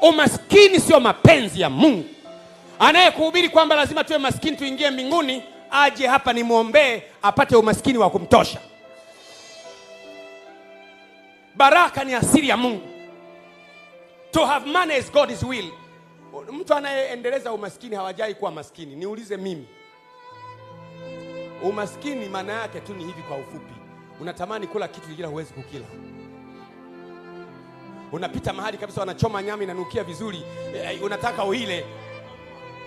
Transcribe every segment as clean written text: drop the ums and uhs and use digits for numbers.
Umaskini sio mapenzi ya Mungu. Anayekuhubiri kwamba lazima tuwe maskini tuingie mbinguni, aje hapa nimwombee apate umaskini wa kumtosha. Baraka ni asili ya Mungu. To have money is God's will. Mtu anayeendeleza umaskini hawajai kuwa maskini. Niulize mimi. Umaskini maana yake tu ni hivi kwa ufupi. Unatamani kula kitu kingine huwezi kukila. Unapita mahali kabisa wanachoma nyama inanukia vizuri, unataka uile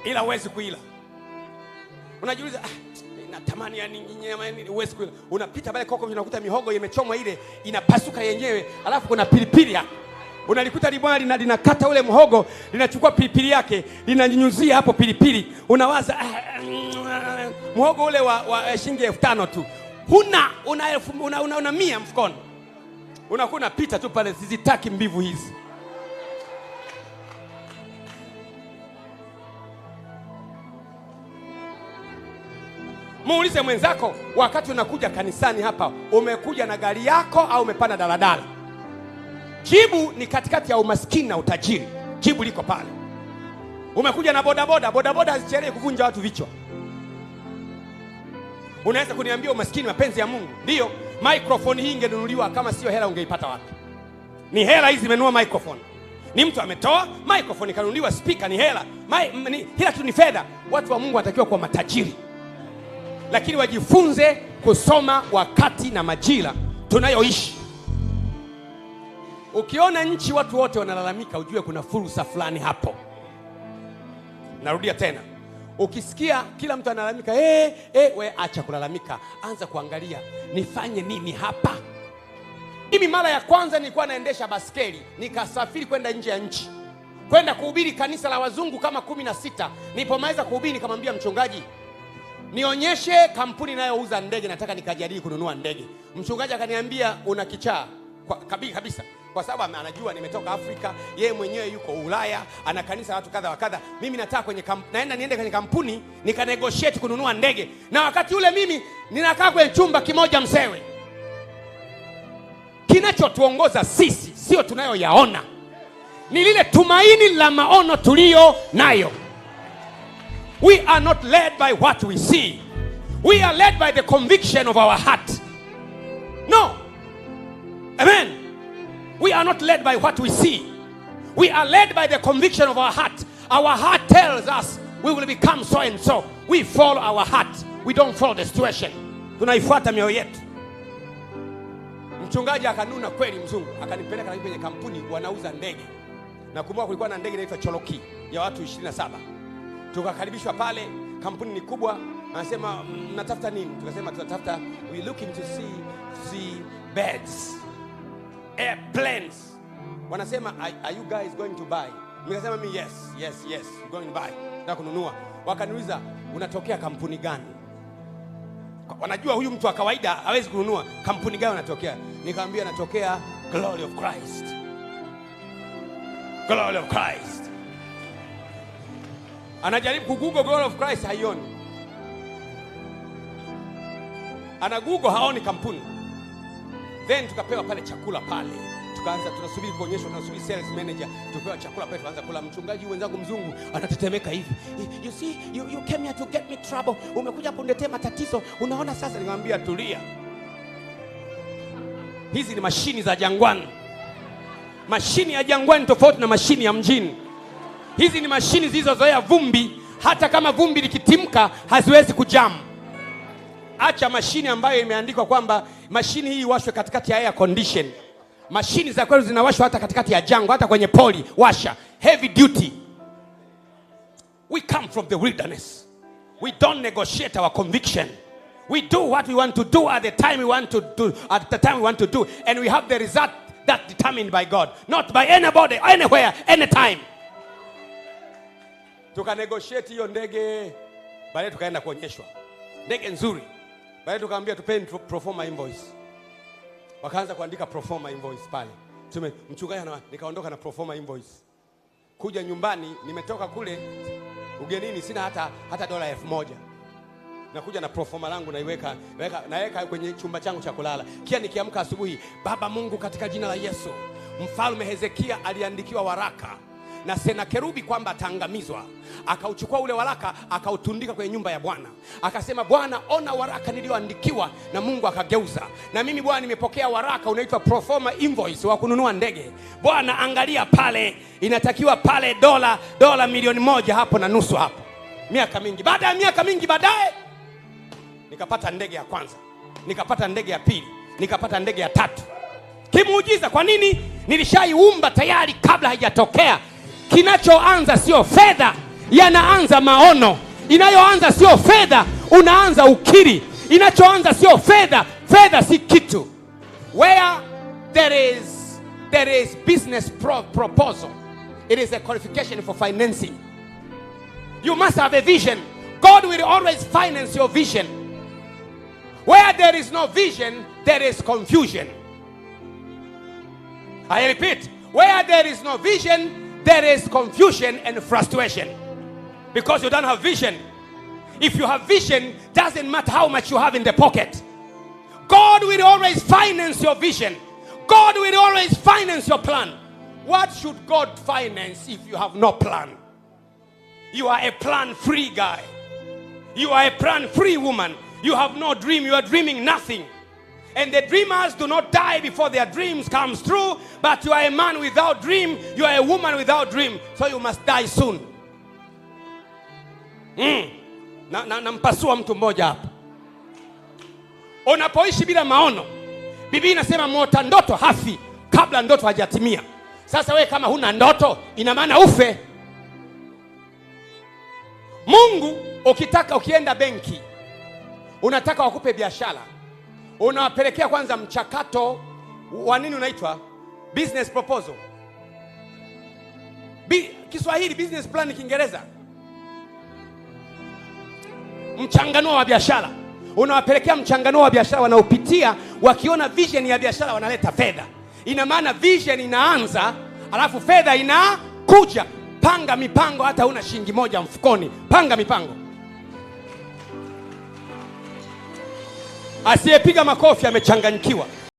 ila huwezi kuila. Unajiuliza natamani ya nyama huwezi kuila. Unapita pale koko unakuta mihogo imechomwa ile inapasuka yenyewe, alafu kuna pilipili hapo. Unalikuta libwana linakata ule mhogo, linachukua pilipili yake, linanyunyuzia hapo pilipili. Unawaza mhogo ule wa shilingi 5,000 tu. Una 100 mfukoni. Unakuna pita tu pale, zizitaki mbivu hizi. Muulize mwenzako, wakati unakuja kanisani hapa, umekuja na gari yako au umepanda daladala? Jibu ni katikati ya umaskini na utajiri. Jibu liko pale. Umekuja na bodaboda, bodaboda hazichelewi kuvunja watu vichwa. Unaweza kuniambia umaskini mapenzi ya Mungu? Ndio. Microphone hii ingenunuliwa, kama sio hela ungeipata wapi? Ni hela hizi zimenunua microphone. Ni mtu ametoa microphone kanunuliwa, speaker ni hela. Hila kitu ni fedha. Watu wa Mungu wanatakiwa kuwa matajiri. Lakini wajifunze kusoma wakati na majira tunayoishi. Ukiona nchi watu wote wanalalamika, ujue kuna fursa fulani hapo. Narudia tena. Ukisikia kila mtu analalamika, we acha kulalamika, anza kuangalia nifanye nini hapa. Mimi mara ya kwanza nilikuwa naendesha baskeli, nikasafiri kwenda nje ya nchi, kwenda kuhubiri kanisa la wazungu kama 16. Nilipomaliza kuhubiri nikamwambia mchungaji, nionyeshe kampuni inayouza ndege, nataka nikajadili kununua ndege. Mchungaji akaniambia una kichaa kabisa, kwa sababu anajua nimetoka Afrika, yeye mwenyewe yuko Ulaya, ana kanisa watu kadha wa kadha. Mimi nataka niende kwenye kampuni nikanegotiate kununua ndege, na wakati ule mimi ninakaa kwenye chumba kimoja Msewe. Kinachotuongoza sisi sio tunayoyaona, ni lile tumaini la maono tulio nayo. We are not led by what we see. We are led by the conviction of our heart. No. Amen. We are not led by what we see. We are led by the conviction of our heart. Our heart tells us we will become so and so. We follow our heart. We don't follow the situation. Tunaifuata mioyo yetu. Mchungaji akanuna kweli mzungu, akanipeleka kwenye kampuni wanauza ndege. Nakumbuka kulikuwa na ndege inaitwa Choloki ya watu 27. Tukakaribishwa pale, kampuni ni kubwa. Anasema mnatafuta nini? Tukasema tunatafuta, we looking to see birds, airplanes. Wanasema are you guys going to buy? Nikasema mimi yes we're going to buy. Na kununua. Wakaniuliza unatokea kampuni gani? Wanajua huyu mtu wa kawaida hawezi kununua. Kampuni gani unatokea? Nikamwambia natokea Glory of Christ. Glory of Christ. Anajaribu kugoogle Glory of Christ, haioni. Ana Google haoni kampuni. Then tukapewa pale chakula pale. Tukaanza tunasubiri kuonyeshwa, tunasubiri sales manager, tupewa chakula pale, tuanza kula. Mchungaji wenzangu mzungu anatetemeka hivi. You see, you came here to get me trouble. Umekuja kuniletea matatizo. Unaona sasa? Nikamwambia tulia. Hizi ni mashini za jangwani. Mashini ya jangwani tofauti na mashini ya mjini. Hizi ni mashini zilizozoea vumbi, hata kama vumbi likitimka haziwezi kujamu. Acha mashini ambayo imeandikwa kwamba mashini hii washwe katikati ya air condition. Mashini za kweli zinawashwa hata katikati ya jangwa, hata kwenye poli washa. Heavy duty. We come from the wilderness. We don't negotiate our conviction. We do what we want to do at the time we want to do, at the time we want to do, and we have the result that determined by God, not by anybody, anywhere, anytime. Tukanegotiate hiyo ndege, baadaye tukaenda kuonyeshwa ndege nzuri. Baadaye tukaambia tupeni proforma invoice. Wakaanza kuandika proforma invoice pale. Mchungaji nikaondoka na proforma invoice. Kuja nyumbani, nimetoka kule ugenini, sina hata dola 1,000. Nakuja na proforma langu naweka kwenye chumba changu cha kulala. Kia nikiamka asubuhi, Baba Mungu, katika jina la Yesu, Mfalme Hezekia aliandikiwa waraka na Senakerubi kwamba ataangamizwa. Akauchukua ule waraka akautundika kwenye nyumba ya Bwana. Akasema, Bwana, ona waraka nilioandikiwa na Mungu. Akageuza, na mimi Bwana nimepokea waraka unaitwa pro forma invoice wa kununua ndege. Bwana, angalia pale, inatakiwa pale dola milioni 1 hapo na nusu hapo. Miaka mingi baada ya miaka mingi baadaye, nikapata ndege ya kwanza, nikapata ndege ya pili, nikapata ndege ya tatu. Kimuujiza. Kwa nini? Nilishaiumba tayari kabla haijatokea. Kinachoanza sio fedha, yanaanza maono. Inayoanza sio fedha, unaanza ukiri. Inachoanza sio fedha, fedha si kitu. Where there is business proposal, it is a qualification for financing. You must have a vision. God will always finance your vision. Where there is no vision, there is confusion. I repeat, where there is no vision, there is confusion and frustration. Because you don't have vision. If you have vision, doesn't matter how much you have in the pocket. God will always finance your vision. God will always finance your plan. What should God finance if you have no plan? You are a plan-free guy. You are a plan-free woman. You have no dream. You are dreaming nothing. And the dreamers do not die before their dreams comes true. But you are a man without dream. You are a woman without dream. So you must die soon. Nampasua mtu mmoja hapa. Unapoishi bila maono, Biblia inasema muota ndoto hafi kabla ndoto hajatimia. Sasa wewe kama huna ndoto, ina maana ufe. Mungu ukienda benki, unataka wakupe biashara, unawapelekea kwanza mchakato wa nini unaitwa? Business proposal. Kiswahili business plan, Kiingereza mchanganuo wa biashara. Unawapelekea mchanganuo wa biashara, wanaopitia, wakiona vision ya biashara wanaleta fedha. Ina maana vision inaanza, alafu fedha inakuja. Panga mipango, hata una shilingi 1 mfukoni. Panga mipango. Asiyepiga makofi amechanganyikiwa.